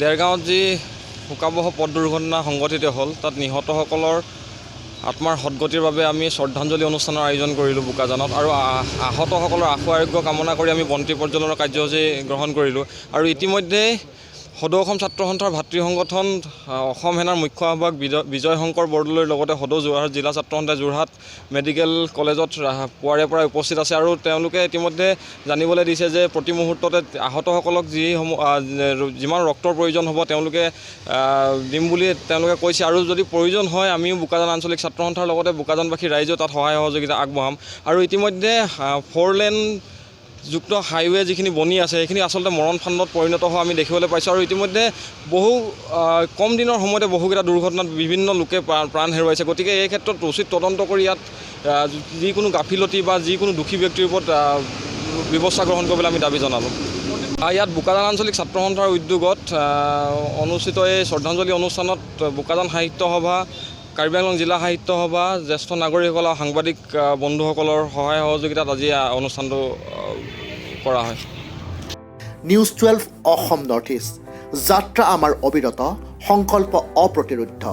দেৰগাঁৱত যি শোকাবহ পথ দুৰ্ঘটনা সংঘটিত হ'ল তাত নিহতসকলৰ আত্মাৰ সদ্গতিৰ বাবে আমি শ্ৰদ্ধাঞ্জলি অনুষ্ঠানৰ আয়োজন কৰিলোঁ বোকাজানত আৰু আহতসকলৰ আশু আৰোগ্য কামনা কৰি আমি বন্তি প্ৰজ্বলনৰ কাৰ্যসূচী গ্ৰহণ কৰিলোঁ। আৰু ইতিমধ্যে সদৌ অসম ছাত্ৰ সন্থাৰ ভাতৃ সংগঠন অসম সেনাৰ মুখ্য আহ্বায়ক বিজয় শংকৰ বৰদলৈৰ লগতে সদৌ যোৰহাট জিলা ছাত্ৰ সন্থাই যোৰহাট মেডিকেল কলেজত পুৱাৰে পৰাই উপস্থিত আছে আৰু তেওঁলোকে ইতিমধ্যে জানিবলৈ দিছে যে প্ৰতি মুহূৰ্ততে আহতসকলক যিমান ৰক্তৰ প্ৰয়োজন হ'ব তেওঁলোকে দিম বুলি তেওঁলোকে কৈছে আৰু যদি প্ৰয়োজন হয় আমিও বোকাজান আঞ্চলিক ছাত্ৰ সন্থাৰ লগতে বোকাজানবাসী ৰাইজেও তাত সহায় সহযোগিতা আগবঢ়াম। আৰু ইতিমধ্যে 4 লেন যুক্ত হাইৱে যিখিনি বনি আছে সেইখিনি আচলতে মৰণ ফান্দত পৰিণত হোৱা আমি দেখিবলৈ পাইছোঁ আৰু ইতিমধ্যে বহু কম দিনৰ সময়তে বহুকেইটা দুৰ্ঘটনাত বিভিন্ন লোকে প্ৰাণ হেৰুৱাইছে। গতিকে এই ক্ষেত্ৰত উচিত তদন্ত কৰি ইয়াত যিকোনো গাফিলতি বা যিকোনো দোষী ব্যক্তিৰ ওপৰত ব্যৱস্থা গ্ৰহণ কৰিবলৈ আমি দাবী জনালোঁ। ইয়াত বোকাজান আঞ্চলিক ছাত্ৰ সন্থাৰ উদ্যোগত অনুষ্ঠিত এই শ্ৰদ্ধাঞ্জলি অনুষ্ঠানত বোকাজান সাহিত্য সভা, কাৰ্বি আংলং জিলা সাহিত্য সভা, জ্যেষ্ঠ নাগৰিকসকল আৰু সাংবাদিক বন্ধুসকলৰ সহায় সহযোগিতাত আজি অনুষ্ঠানটো কৰা হয়। নিউজ 12 অসম নৰ্থ ইষ্ট, যাত্ৰা আমাৰ অবিৰত, সংকল্প অপ্ৰতিৰোধ্য।